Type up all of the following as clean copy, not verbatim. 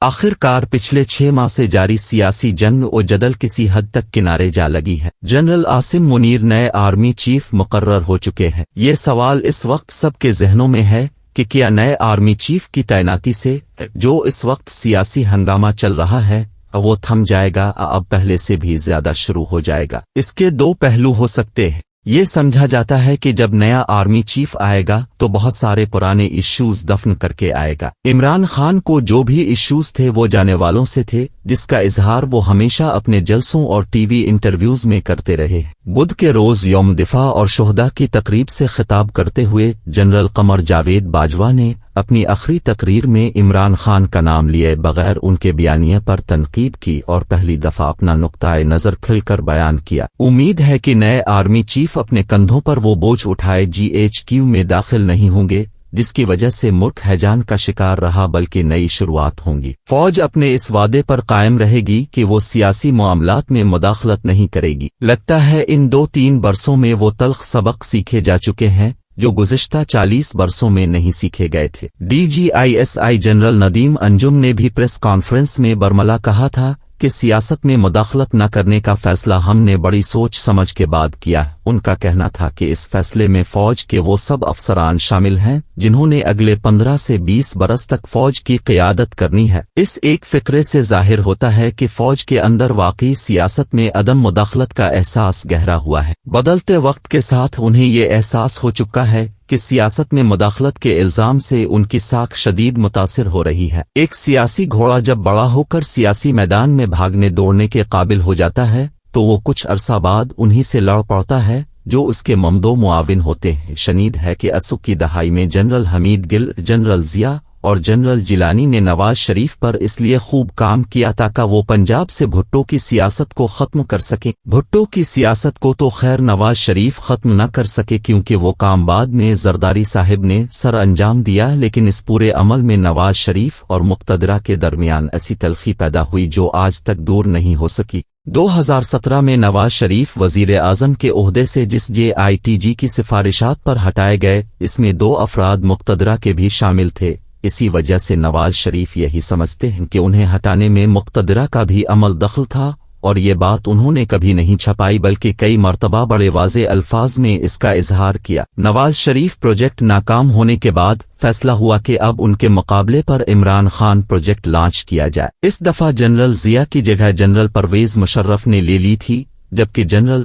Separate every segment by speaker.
Speaker 1: آخر کار پچھلے 6 ماہ سے جاری سیاسی جنگ و جدل کسی حد تک کنارے جا لگی ہے۔ جنرل عاصم منیر نئے آرمی چیف مقرر ہو چکے ہیں۔ یہ سوال اس وقت سب کے ذہنوں میں ہے کہ کیا نئے آرمی چیف کی تعیناتی سے جو اس وقت سیاسی ہنگامہ چل رہا ہے وہ تھم جائے گا، اب پہلے سے بھی زیادہ شروع ہو جائے گا؟ اس کے 2 پہلو ہو سکتے ہیں۔ یہ سمجھا جاتا ہے کہ جب نیا آرمی چیف آئے گا تو بہت سارے پرانے ایشوز دفن کر کے آئے گا۔ عمران خان کو جو بھی ایشوز تھے وہ جانے والوں سے تھے، جس کا اظہار وہ ہمیشہ اپنے جلسوں اور ٹی وی انٹرویوز میں کرتے رہے۔ بدھ کے روز یوم دفاع اور شہداء کی تقریب سے خطاب کرتے ہوئے جنرل قمر جاوید باجوہ نے اپنی آخری تقریر میں عمران خان کا نام لیے بغیر ان کے بیانیے پر تنقید کی اور پہلی دفعہ اپنا نقطۂ نظر کھل کر بیان کیا۔ امید ہے کہ نئے آرمی چیف اپنے کندھوں پر وہ بوجھ اٹھائے GHQ میں داخل نہیں ہوں گے جس کی وجہ سے ملک ہیجان کا شکار رہا، بلکہ نئی شروعات ہوں گی۔ فوج اپنے اس وعدے پر قائم رہے گی کہ وہ سیاسی معاملات میں مداخلت نہیں کرے گی۔ لگتا ہے ان 2-3 برسوں میں وہ تلخ سبق سیکھے جا چکے ہیں جو گزشتہ 40 برسوں میں نہیں سیکھے گئے تھے۔ DGISI جنرل ندیم انجم نے بھی پریس کانفرنس میں برملا کہا تھا کہ سیاست میں مداخلت نہ کرنے کا فیصلہ ہم نے بڑی سوچ سمجھ کے بعد کیا۔ ان کا کہنا تھا کہ اس فیصلے میں فوج کے وہ سب افسران شامل ہیں جنہوں نے اگلے 15 سے 20 برس تک فوج کی قیادت کرنی ہے۔ اس ایک فقرے سے ظاہر ہوتا ہے کہ فوج کے اندر واقعی سیاست میں عدم مداخلت کا احساس گہرا ہوا ہے۔ بدلتے وقت کے ساتھ انہیں یہ احساس ہو چکا ہے کہ سیاست میں مداخلت کے الزام سے ان کی ساکھ شدید متاثر ہو رہی ہے۔ ایک سیاسی گھوڑا جب بڑا ہو کر سیاسی میدان میں بھاگنے دوڑنے کے قابل ہو جاتا ہے تو وہ کچھ عرصہ بعد انہی سے لڑ پڑتا ہے جو اس کے ممدو معاون ہوتے ہیں۔ شنید ہے کہ 80 کی دہائی میں جنرل حمید گل، جنرل ضیاء اور جنرل جیلانی نے نواز شریف پر اس لیے خوب کام کیا تاکہ وہ پنجاب سے بھٹو کی سیاست کو ختم کر سکیں۔ بھٹو کی سیاست کو تو خیر نواز شریف ختم نہ کر سکے کیونکہ وہ کام بعد میں زرداری صاحب نے سر انجام دیا، لیکن اس پورے عمل میں نواز شریف اور مقتدرہ کے درمیان ایسی تلخی پیدا ہوئی جو آج تک دور نہیں ہو سکی۔ 2017 میں نواز شریف وزیر اعظم کے عہدے سے جس JITG کی سفارشات پر ہٹائے گئے، اس میں 2 افراد مقتدرہ کے بھی شامل تھے۔ اسی وجہ سے نواز شریف یہی سمجھتے ہیں کہ انہیں ہٹانے میں مقتدرہ کا بھی عمل دخل تھا، اور یہ بات انہوں نے کبھی نہیں چھپائی بلکہ کئی مرتبہ بڑے واضح الفاظ میں اس کا اظہار کیا۔ نواز شریف پروجیکٹ ناکام ہونے کے بعد فیصلہ ہوا کہ اب ان کے مقابلے پر عمران خان پروجیکٹ لانچ کیا جائے۔ اس دفعہ جنرل ضیاء کی جگہ جنرل پرویز مشرف نے لے لی تھی، جبکہ جنرل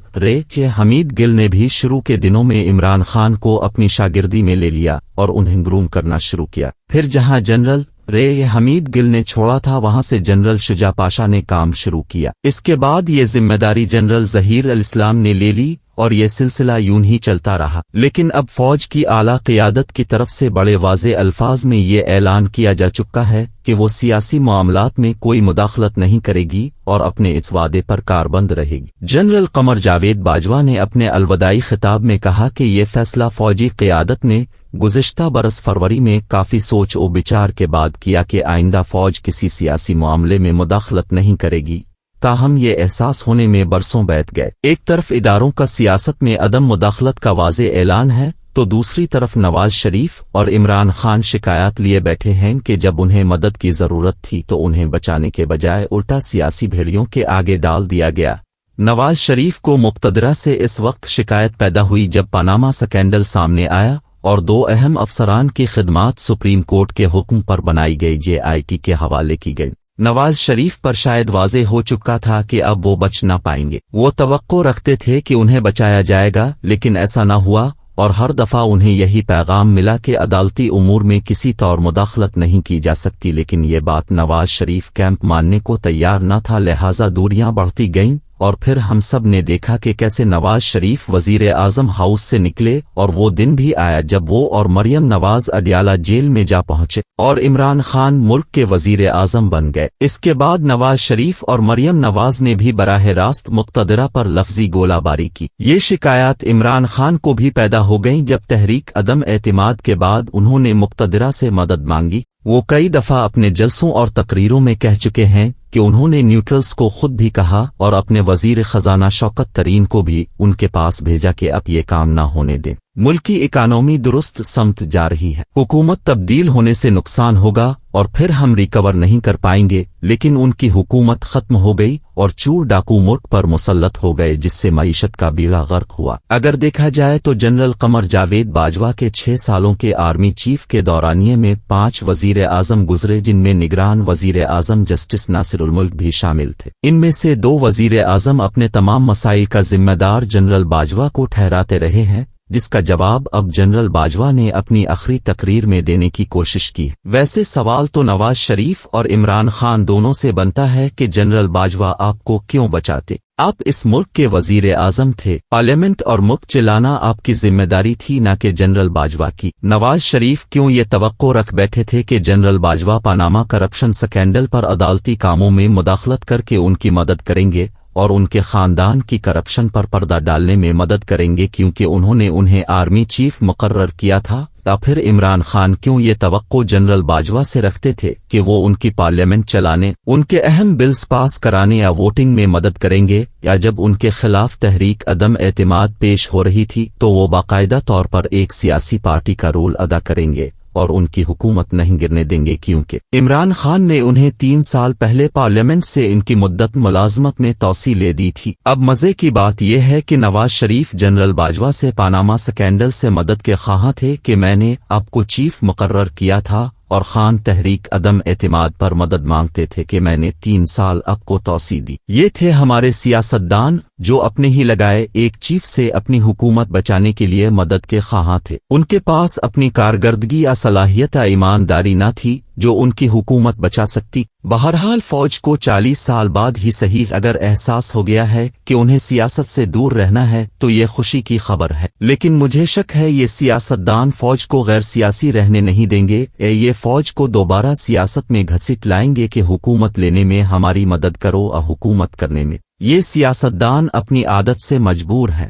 Speaker 1: حمید گل نے بھی شروع کے دنوں میں عمران خان کو اپنی شاگردی میں لے لیا اور انہیں گروم کرنا شروع کیا۔ پھر جہاں جنرل حمید گل نے چھوڑا تھا وہاں سے جنرل شجاع پاشا نے کام شروع کیا۔ اس کے بعد یہ ذمہ داری جنرل ظہیر الاسلام نے لے لی اور یہ سلسلہ یوں ہی چلتا رہا۔ لیکن اب فوج کی اعلیٰ قیادت کی طرف سے بڑے واضح الفاظ میں یہ اعلان کیا جا چکا ہے کہ وہ سیاسی معاملات میں کوئی مداخلت نہیں کرے گی اور اپنے اس وعدے پر کاربند رہے گی۔ جنرل قمر جاوید باجوہ نے اپنے الوداعی خطاب میں کہا کہ یہ فیصلہ فوجی قیادت نے گزشتہ برس فروری میں کافی سوچ و بچار کے بعد کیا کہ آئندہ فوج کسی سیاسی معاملے میں مداخلت نہیں کرے گی۔ تاہم یہ احساس ہونے میں برسوں بیت گئے۔ ایک طرف اداروں کا سیاست میں عدم مداخلت کا واضح اعلان ہے تو دوسری طرف نواز شریف اور عمران خان شکایات لیے بیٹھے ہیں کہ جب انہیں مدد کی ضرورت تھی تو انہیں بچانے کے بجائے الٹا سیاسی بھیڑیوں کے آگے ڈال دیا گیا۔ نواز شریف کو مقتدرہ سے اس وقت شکایت پیدا ہوئی جب پاناما سکینڈل سامنے آیا اور 2 اہم افسران کی خدمات سپریم کورٹ کے حکم پر بنائی گئی JIT کے حوالے کی گئی۔ نواز شریف پر شاید واضح ہو چکا تھا کہ اب وہ بچ نہ پائیں گے۔ وہ توقع رکھتے تھے کہ انہیں بچایا جائے گا، لیکن ایسا نہ ہوا اور ہر دفعہ انہیں یہی پیغام ملا کہ عدالتی امور میں کسی طور مداخلت نہیں کی جا سکتی، لیکن یہ بات نواز شریف کیمپ ماننے کو تیار نہ تھا، لہٰذا دوریاں بڑھتی گئیں اور پھر ہم سب نے دیکھا کہ کیسے نواز شریف وزیر اعظم ہاؤس سے نکلے اور وہ دن بھی آیا جب وہ اور مریم نواز اڈیالہ جیل میں جا پہنچے اور عمران خان ملک کے وزیر اعظم بن گئے۔ اس کے بعد نواز شریف اور مریم نواز نے بھی براہ راست مقتدرہ پر لفظی گولہ باری کی۔ یہ شکایات عمران خان کو بھی پیدا ہو گئیں جب تحریک عدم اعتماد کے بعد انہوں نے مقتدرہ سے مدد مانگی۔ وہ کئی دفعہ اپنے جلسوں اور تقریروں میں کہہ چکے ہیں کہ انہوں نے نیوٹرلز کو خود بھی کہا اور اپنے وزیر خزانہ شوکت ترین کو بھی ان کے پاس بھیجا کہ اب یہ کام نہ ہونے دیں۔ ملکی اکانومی درست سمت جا رہی ہے، حکومت تبدیل ہونے سے نقصان ہوگا اور پھر ہم ریکور نہیں کر پائیں گے، لیکن ان کی حکومت ختم ہو گئی اور چور ڈاکو ملک پر مسلط ہو گئے جس سے معیشت کا بیڑا غرق ہوا۔ اگر دیکھا جائے تو جنرل قمر جاوید باجوہ کے 6 سالوں کے آرمی چیف کے دورانیے میں 5 وزیر اعظم گزرے، جن میں نگران وزیر اعظم جسٹس ناصر الملک بھی شامل تھے۔ ان میں سے 2 وزیر اعظم اپنے تمام مسائل کا ذمہ دار جنرل باجوہ کو ٹھہراتے رہے ہیں، جس کا جواب اب جنرل باجوہ نے اپنی آخری تقریر میں دینے کی کوشش کی۔ ویسے سوال تو نواز شریف اور عمران خان دونوں سے بنتا ہے کہ جنرل باجوہ آپ کو کیوں بچاتے؟ آپ اس ملک کے وزیر اعظم تھے، پارلیمنٹ اور ملک چلانا آپ کی ذمہ داری تھی نہ کہ جنرل باجوہ کی۔ نواز شریف کیوں یہ توقع رکھ بیٹھے تھے کہ general Bajwa Panama corruption scandal پر عدالتی کاموں میں مداخلت کر کے ان کی مدد کریں گے اور ان کے خاندان کی کرپشن پر پردہ ڈالنے میں مدد کریں گے کیونکہ انہوں نے انہیں آرمی چیف مقرر کیا تھا؟ یا پھر عمران خان کیوں یہ توقع جنرل باجوہ سے رکھتے تھے کہ وہ ان کی پارلیمنٹ چلانے، ان کے اہم بلز پاس کرانے یا ووٹنگ میں مدد کریں گے، یا جب ان کے خلاف تحریک عدم اعتماد پیش ہو رہی تھی تو وہ باقاعدہ طور پر ایک سیاسی پارٹی کا رول ادا کریں گے اور ان کی حکومت نہیں گرنے دیں گے کیونکہ عمران خان نے انہیں 3 سال پہلے پارلیمنٹ سے ان کی مدت ملازمت میں توسیع لے دی تھی۔ اب مزے کی بات یہ ہے کہ نواز شریف جنرل باجوہ سے پاناما سکینڈل سے مدد کے خواہاں تھے کہ میں نے آپ کو چیف مقرر کیا تھا، اور خان تحریک عدم اعتماد پر مدد مانگتے تھے کہ میں نے 3 سال آپ کو توسیع دی۔ یہ تھے ہمارے سیاستدان جو اپنے ہی لگائے ایک چیف سے اپنی حکومت بچانے کے لیے مدد کے خواہاں تھے۔ ان کے پاس اپنی کارکردگی یا صلاحیت یا ایمانداری نہ تھی جو ان کی حکومت بچا سکتی۔ بہرحال فوج کو 40 سال بعد ہی صحیح اگر احساس ہو گیا ہے کہ انہیں سیاست سے دور رہنا ہے تو یہ خوشی کی خبر ہے، لیکن مجھے شک ہے یہ سیاستدان فوج کو غیر سیاسی رہنے نہیں دیں گے، یہ فوج کو دوبارہ سیاست میں گھسیٹ لائیں گے کہ حکومت لینے میں ہماری مدد کرو اور حکومت کرنے میں۔ یہ سیاستدان اپنی عادت سے مجبور ہیں۔